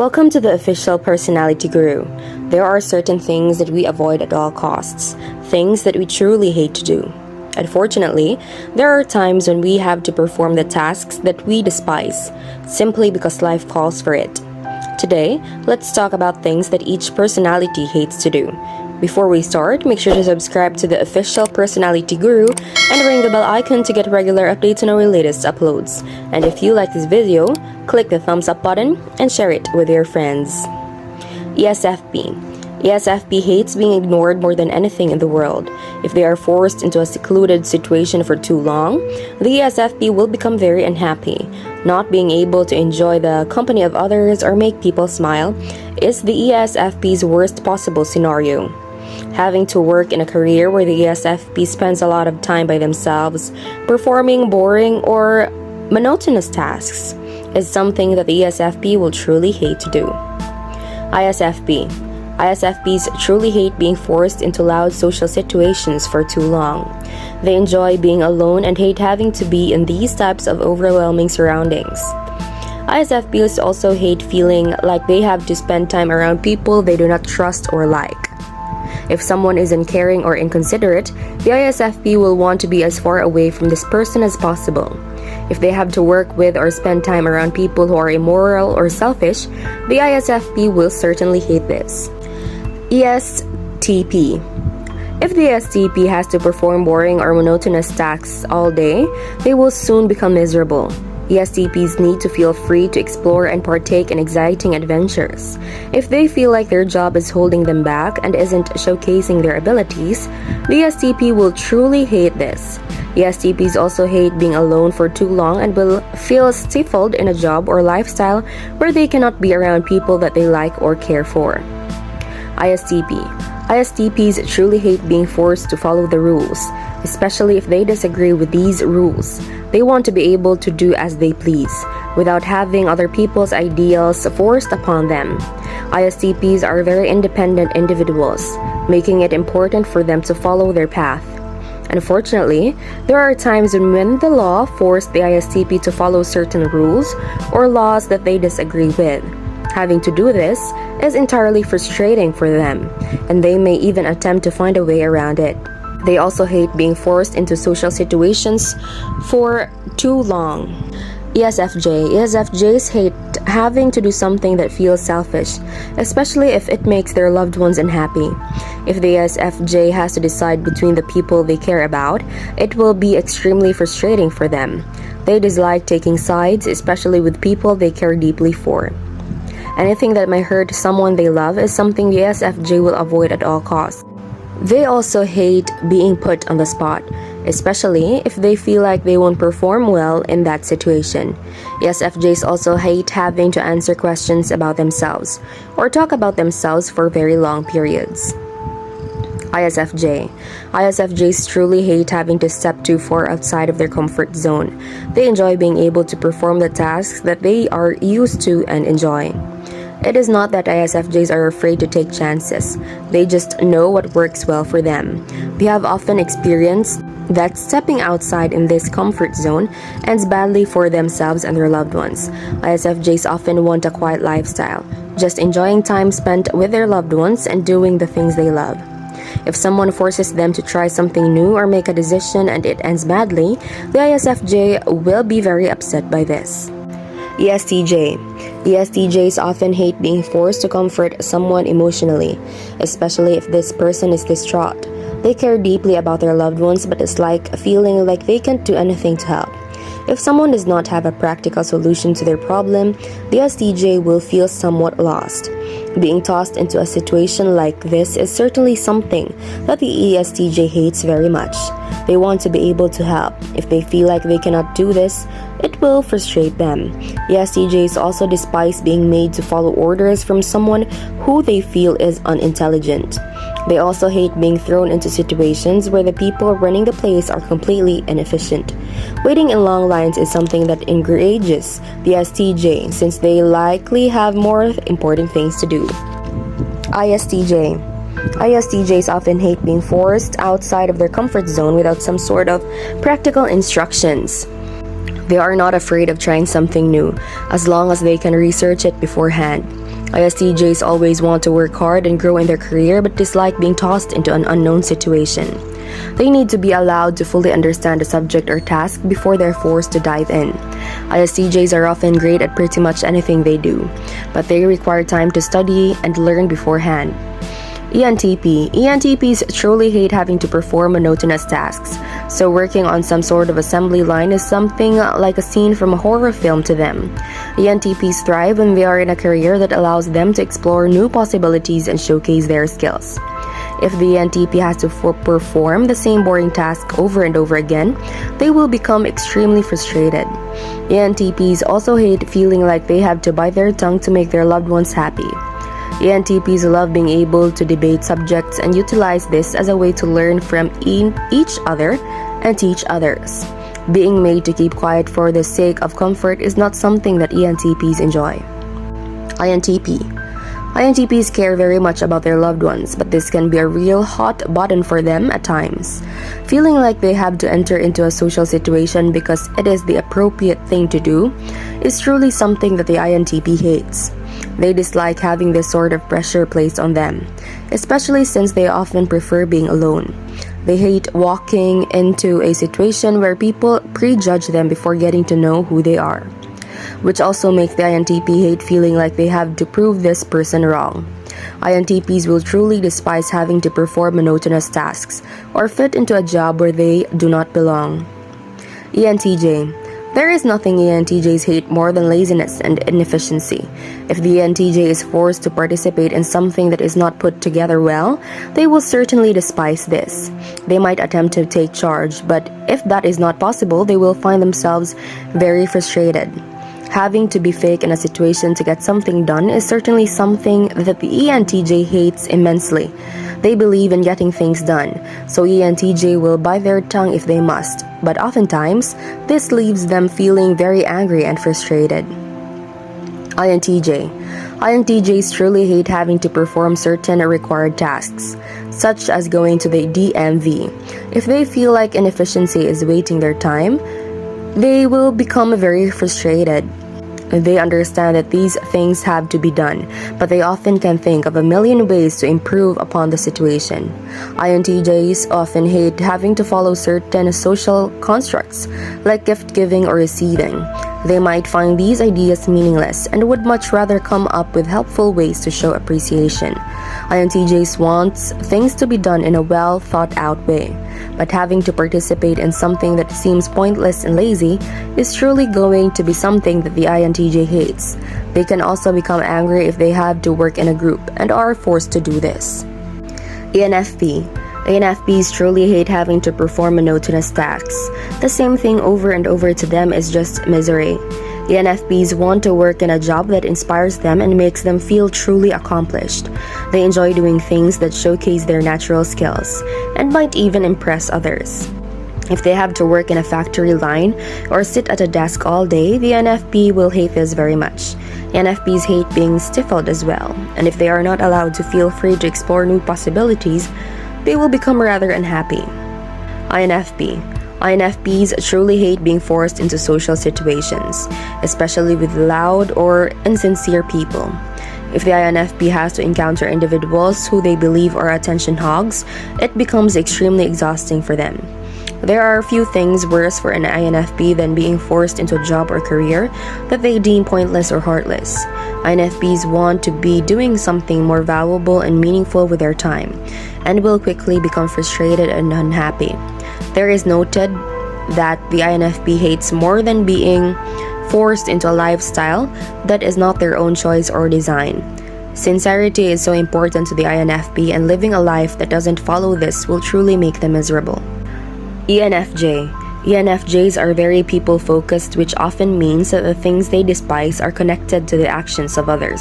Welcome to the Official Personality Guru. There are certain things that we avoid at all costs, things that we truly hate to do. Unfortunately, there are times when we have to perform the tasks that we despise, simply because life calls for it. Today, let's talk about things that each personality hates to do. Before we start, make sure to subscribe to the Official Personality Guru and ring the bell icon to get regular updates on our latest uploads. And if you like this video, click the thumbs up button and share it with your friends. Esfp. Esfp hates being ignored more than anything in the world. If they are forced into a secluded situation for too long, the Esfp will become very unhappy. Not being able to enjoy the company of others or make people smile is the Esfp's worst possible scenario. Having to work in a career where the Esfp spends a lot of time by themselves, performing boring or monotonous tasks, is something that the Esfp will truly hate to do. Isfp. Isfps truly hate being forced into loud social situations for too long. They enjoy being alone and hate having to be in these types of overwhelming surroundings. Isfps also hate feeling like they have to spend time around people they do not trust or like. If someone is uncaring or inconsiderate, the Isfp will want to be as far away from this person as possible. If they have to work with or spend time around people who are immoral or selfish, the Isfp will certainly hate this. Estp. If the Estp has to perform boring or monotonous tasks all day, they will soon become miserable. Estps need to feel free to explore and partake in exciting adventures. If they feel like their job is holding them back and isn't showcasing their abilities, the Estp will truly hate this. The Estps also hate being alone for too long and will feel stifled in a job or lifestyle where they cannot be around people that they like or care for. Isfp. Isfps truly hate being forced to follow the rules, especially if they disagree with these rules. They want to be able to do as they please, without having other people's ideals forced upon them. Isfps are very independent individuals, making it important for them to follow their path. Unfortunately, there are times when the law forced the Isfp to follow certain rules or laws that they disagree with. Having to do this is entirely frustrating for them, and they may even attempt to find a way around it. They also hate being forced into social situations for too long. Esfj. Esfjs hate having to do something that feels selfish, especially if it makes their loved ones unhappy. If the Esfj has to decide between the people they care about, it will be extremely frustrating for them. They dislike taking sides, especially with people they care deeply for. Anything that might hurt someone they love is something the Esfj will avoid at all costs. They also hate being put on the spot, especially if they feel like they won't perform well in that situation. Esfjs also hate having to answer questions about themselves or talk about themselves for very long periods. Isfj. Isfjs truly hate having to step too far outside of their comfort zone. They enjoy being able to perform the tasks that they are used to and enjoy. It is not that Isfjs are afraid to take chances. They just know what works well for them. They have often experienced that stepping outside in this comfort zone ends badly for themselves and their loved ones. Isfjs often want a quiet lifestyle, just enjoying time spent with their loved ones and doing the things they love. If someone forces them to try something new or make a decision and it ends badly, the Isfj will be very upset by this. Estj. Estjs often hate being forced to comfort someone emotionally, especially if this person is distraught. They care deeply about their loved ones but dislike feeling like they can't do anything to help. If someone does not have a practical solution to their problem, the Estj will feel somewhat lost. Being tossed into a situation like this is certainly something that the Estj hates very much. They want to be able to help. If they feel like they cannot do this, it will frustrate them. Estjs also despise being made to follow orders from someone who they feel is unintelligent. They also hate being thrown into situations where the people running the place are completely inefficient. Waiting in long lines is something that enrages the Estj since they likely have more important things to do. Isfj. Isfjs often hate being forced outside of their comfort zone without some sort of practical instructions. They are not afraid of trying something new, as long as they can research it beforehand. ISTJs always want to work hard and grow in their career but dislike being tossed into an unknown situation. They need to be allowed to fully understand the subject or task before they're forced to dive in. ISTJs are often great at pretty much anything they do, but they require time to study and learn beforehand. ENTP. ENTPs truly hate having to perform monotonous tasks, so working on some sort of assembly line is something like a scene from a horror film to them. ENTPs thrive when they are in a career that allows them to explore new possibilities and showcase their skills. If the ENTP has to perform the same boring task over and over again, they will become extremely frustrated. ENTPs also hate feeling like they have to bite their tongue to make their loved ones happy. ENTPs love being able to debate subjects and utilize this as a way to learn from each other and teach others. Being made to keep quiet for the sake of comfort is not something that ENTPs enjoy. INTP. INTPs care very much about their loved ones, but this can be a real hot button for them at times. Feeling like they have to enter into a social situation because it is the appropriate thing to do is truly something that the INTP hates. They dislike having this sort of pressure placed on them, especially since they often prefer being alone. They hate walking into a situation where people prejudge them before getting to know who they are, which also makes the INTP hate feeling like they have to prove this person wrong. INTPs will truly despise having to perform monotonous tasks or fit into a job where they do not belong. ENTJ. There is nothing ENTJs hate more than laziness and inefficiency. If the ENTJ is forced to participate in something that is not put together well, they will certainly despise this. They might attempt to take charge, but if that is not possible, they will find themselves very frustrated. Having to be fake in a situation to get something done is certainly something that the ENTJ hates immensely. They believe in getting things done, so ENTJ will bite their tongue if they must, but oftentimes, this leaves them feeling very angry and frustrated. INTJ. INTJs truly hate having to perform certain required tasks, such as going to the DMV. If they feel like inefficiency is wasting their time, they will become very frustrated. They understand that these things have to be done, but they often can think of a million ways to improve upon the situation. INTJs often hate having to follow certain social constructs, like gift giving or receiving. They might find these ideas meaningless and would much rather come up with helpful ways to show appreciation. INTJs want things to be done in a well thought out way, but having to participate in something that seems pointless and lazy is truly going to be something that the INTJ hates. They can also become angry if they have to work in a group and are forced to do this. ENFP. ENFPs truly hate having to perform monotonous tasks. The same thing over and over to them is just misery. ENFPs want to work in a job that inspires them and makes them feel truly accomplished. They enjoy doing things that showcase their natural skills and might even impress others. If they have to work in a factory line or sit at a desk all day, the ENFP will hate this very much. ENFPs hate being stifled as well, and if they are not allowed to feel free to explore new possibilities, they will become rather unhappy. INFP. INFPs truly hate being forced into social situations, especially with loud or insincere people. If the INFP has to encounter individuals who they believe are attention hogs, it becomes extremely exhausting for them. There are few things worse for an INFP than being forced into a job or career that they deem pointless or heartless. INFPs want to be doing something more valuable and meaningful with their time, and will quickly become frustrated and unhappy. There is noted that the INFP hates more than being forced into a lifestyle that is not their own choice or design. Sincerity is so important to the INFP, and living a life that doesn't follow this will truly make them miserable. ENFJ. ENFJs are very people-focused, which often means that the things they despise are connected to the actions of others.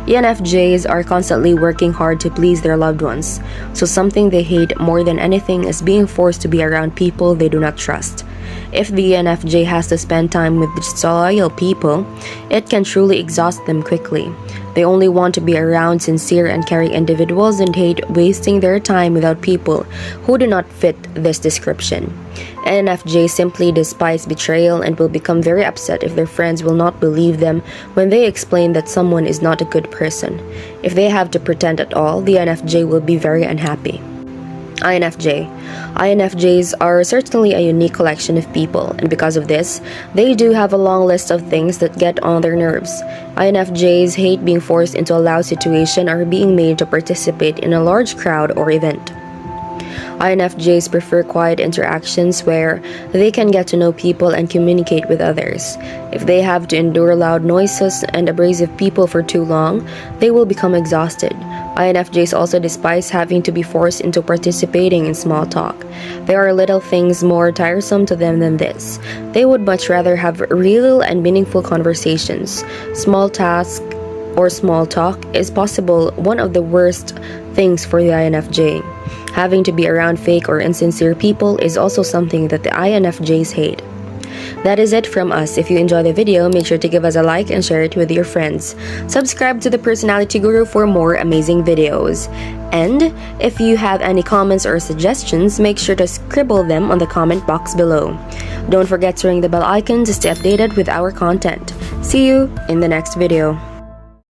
ENFJs are constantly working hard to please their loved ones, so something they hate more than anything is being forced to be around people they do not trust. If the Enfj has to spend time with disloyal people, it can truly exhaust them quickly. They only want to be around sincere and caring individuals and hate wasting their time without people who do not fit this description. Enfj simply despise betrayal and will become very upset if their friends will not believe them when they explain that someone is not a good person. If they have to pretend at all, the Enfj will be very unhappy. Infj. Infjs are certainly a unique collection of people, and because of this, they do have a long list of things that get on their nerves. Infjs hate being forced into a loud situation or being made to participate in a large crowd or event. Infjs prefer quiet interactions where they can get to know people and communicate with others. If they have to endure loud noises and abrasive people for too long, they will become exhausted. Infjs also despise having to be forced into participating in small talk. There are little things more tiresome to them than this. They would much rather have real and meaningful conversations. Small tasks or small talk is possible one of the worst things for the Infj. Having to be around fake or insincere people is also something that the Infjs hate. That is it from us. If you enjoyed the video, make sure to give us a like and share it with your friends. Subscribe to the Personality Guru for more amazing videos. And if you have any comments or suggestions, make sure to scribble them on the comment box below. Don't forget to ring the bell icon to stay updated with our content. See you in the next video.